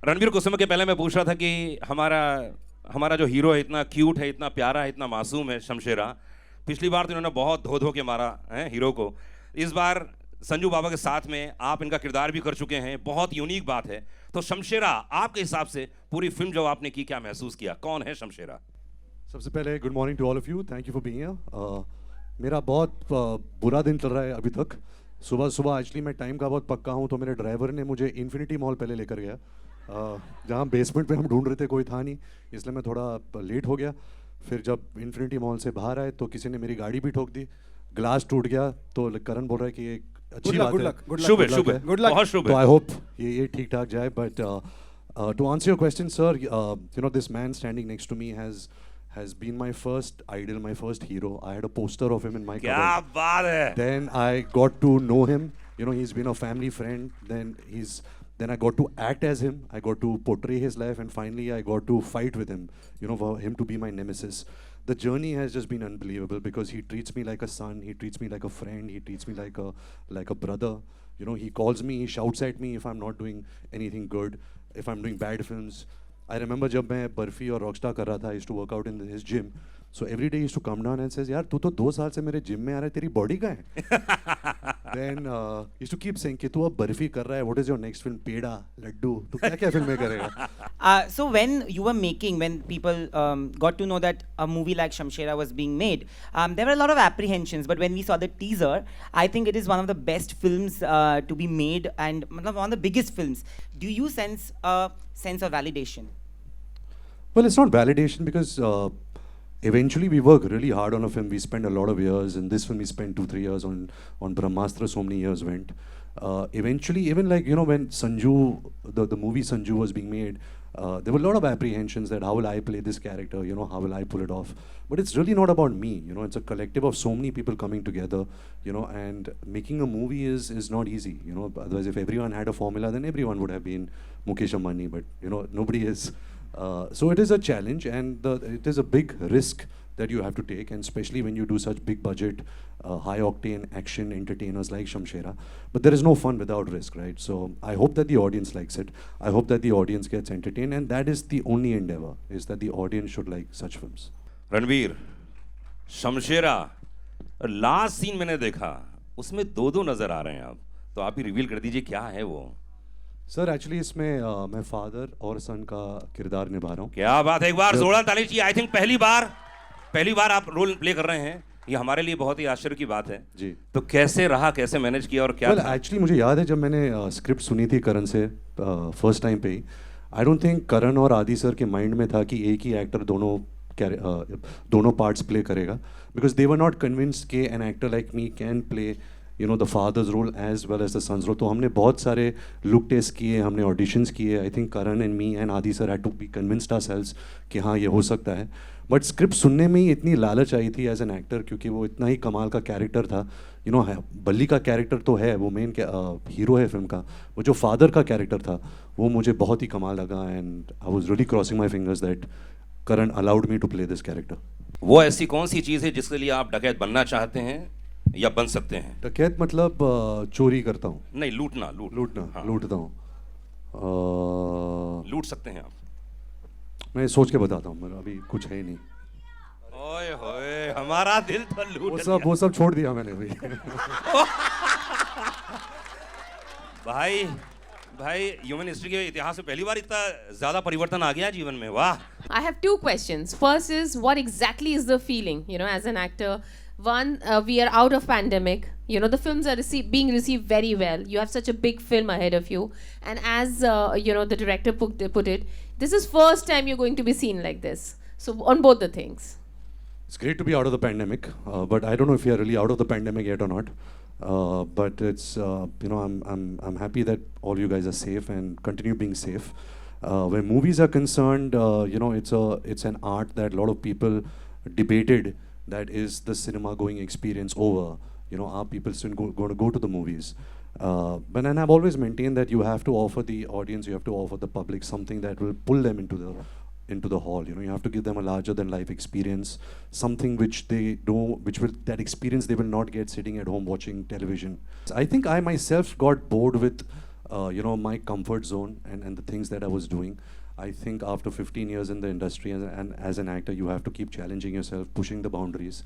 रणबीर कुछ समय के पहले मैं पूछ रहा था कि हमारा हमारा जो हीरो है इतना क्यूट है, इतना प्यारा है, इतना मासूम है, शमशेरा। पिछली बार तो इन्होंने बहुत धो धो के मारा है हीरो को। इस बार संजू बाबा के साथ में आप इनका किरदार भी कर चुके हैं, बहुत यूनिक बात है। तो शमशेरा, आपके हिसाब से पूरी फिल्म जो आपने की, क्या महसूस किया? कौन है शमशेरा? सबसे पहले good morning to all of you, thank you for being here. मेरा बहुत बुरा दिन चल रहा है अभी तक। सुबह सुबह एक्चुअली मैं टाइम का बहुत पक्का हूँ, तो मेरे ड्राइवर ने मुझे इन्फिनिटी मॉल पहले लेकर गया, जहाँ बेसमेंट पे हम ढूंढ रहे थे, कोई था नहीं, इसलिए मैं थोड़ा लेट हो गया। फिर जब इन्फिनिटी मॉल से बाहर आए तो किसी ने मेरी गाड़ी भी ठोक दी, ग्लास टूट गया। तो करण बोल रहा है कि एक अच्छी बात है, शुभ है, शुभ है, बहुत शुभ है। तो आई होप ये ठीक ठाक जाए। But to answer your question, sir, you know, this man standing next to me has been my first idol, my first hero. I had a poster of him in my क्या cupboard. बात है! Then I got to know him. You know, he's been a family friend. Then I got to act as him. I got to portray his life, and finally I got to fight with him. You know, for him to be my nemesis. The journey has just been unbelievable because he treats me like a son. He treats me like a friend. He treats me like a brother. You know, he calls me. He shouts at me if I'm not doing anything good. If I'm doing bad films. I remember जब मैं बर्फी और Rockstar कर रहा था, I used to work out in his gym. So every day he used to come down and says, यार तू तो 2 साल से मेरे जिम में आ रहा है, तेरी बॉडी कहाँ है? Then he used to keep saying कि तू अब बर्फी कर रहा है, what is your next film? पेड़ा, लड्डू, तू क्या क्या फिल्में करेगा? So when you were making, when people got to know that a movie like Shamshera was being made, there were a lot of apprehensions. But when we saw the teaser, I think it is one of the best films to be made and one of the biggest films. Do you sense a sense of validation? Well, it's not validation because eventually we work really hard on a film. We spend a lot of years. In this film, we spent 2-3 years on Brahmastra. So many years went. Eventually, even like, you know, when Sanju, the movie Sanju was being made, there were a lot of apprehensions that how will I play this character, you know, how will I pull it off? But it's really not about me, you know, it's a collective of so many people coming together, you know, and making a movie is not easy, you know. Otherwise, if everyone had a formula, then everyone would have been Mukesh Ambani, but, you know, nobody is. So it is a challenge, and it is a big risk that you have to take, and especially when you do such big budget, high octane action entertainers like Shamshera. But there is no fun without risk, right? So I hope that the audience likes it. I hope that the audience gets entertained, and that is the only endeavor, is that the audience should like such films. Ranbir, Shamshera last scene मैंने देखा, उसमें दो नजर आ रहे हैं आप, तो आप ही रिवील कर दीजिए क्या है वो। सर एक्चुअली इसमें मैं फादर और सन का किरदार निभा रहा हूँ। क्या बात है, एक बार जोरदार ताली चाहिए। आई थिंक पहली बार आप रोल प्ले कर रहे हैं, ये हमारे लिए बहुत ही आश्चर्य की बात है जी। तो कैसे रहा, कैसे मैनेज किया और क्या? एक्चुअली मुझे याद है जब मैंने स्क्रिप्ट सुनी थी करण से फर्स्ट टाइम पे ही, आई डोंट थिंक करण और आदि सर के माइंड में था कि एक ही एक्टर दोनों पार्ट्स प्ले करेगा, because they were not convinced कि an actor like me can play you know the father's role as well as the son's role. तो हमने बहुत सारे लुक टेस्ट किए, हमने ऑडिशंस किए. I think Karan and me and Adi sir had to be convinced ourselves कि हाँ ये हो सकता है. बट स्क्रिप्ट सुनने में ही इतनी लालच आई थी एज एन एक्टर, क्योंकि वो इतना ही कमाल का कैरेक्टर था. यू नो बल्ली का कैरेक्टर तो है, वो मेन हीरो है फिल्म का, वो जो फादर का कैरेक्टर था वो मुझे बहुत ही कमाल लगा. And I was really crossing my fingers that Karan allowed me to play this character. वो ऐसी कौन सी चीज़ है जिसके लिए आप डकैत बनना चाहते हैं या बन सकते हैं? डकैत मतलब चोरी करता हूँ? नहीं, लूटना. हाँ. लूटता हूँ. लूट सकते हैं आप? मैं सोच के बताता हूँ, मेरा अभी कुछ है ही नहीं. ओए होए, हमारा दिल तो लूट वो सब छोड़ दिया मैंने भाई. भाई ह्यूमन हिस्ट्री के इतिहास में पहली बार इतना ज्यादा परिवर्तन आ गया जीवन में. वाह. I have two questions. First is, what exactly is the feeling, you know, as an actor? One, we are out of pandemic. You know, the films are being received very well. You have such a big film ahead of you. And as, you know, the director put it, this is first time you're going to be seen like this. So on both the things. It's great to be out of the pandemic, but I don't know if we are really out of the pandemic yet or not. But it's, you know, I'm happy that all you guys are safe and continue being safe. When movies are concerned, you know, it's an art that a lot of people debated. That is the cinema going experience over. You know, are people still going to go to the movies? But and I've always maintained that you have to offer the audience, you have to offer the public something that will pull them into the hall. You know, you have to give them a larger than life experience, something which that experience they will not get sitting at home watching television. I think I myself got bored with my comfort zone and the things that I was doing. I think after 15 years in the industry and as an actor, you have to keep challenging yourself, pushing the boundaries.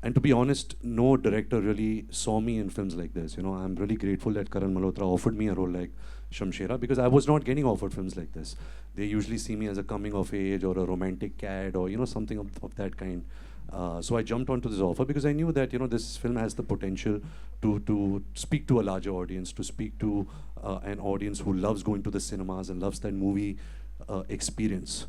And to be honest, no director really saw me in films like this. I'm really grateful that Karan Malhotra offered me a role like Shamshera, because I was not getting offered films like this. They usually see me as a coming of age or a romantic cad or something of that kind. So I jumped onto this offer because I knew that this film has the potential to speak to a larger audience, to speak to an audience who loves going to the cinemas and loves that movie experience.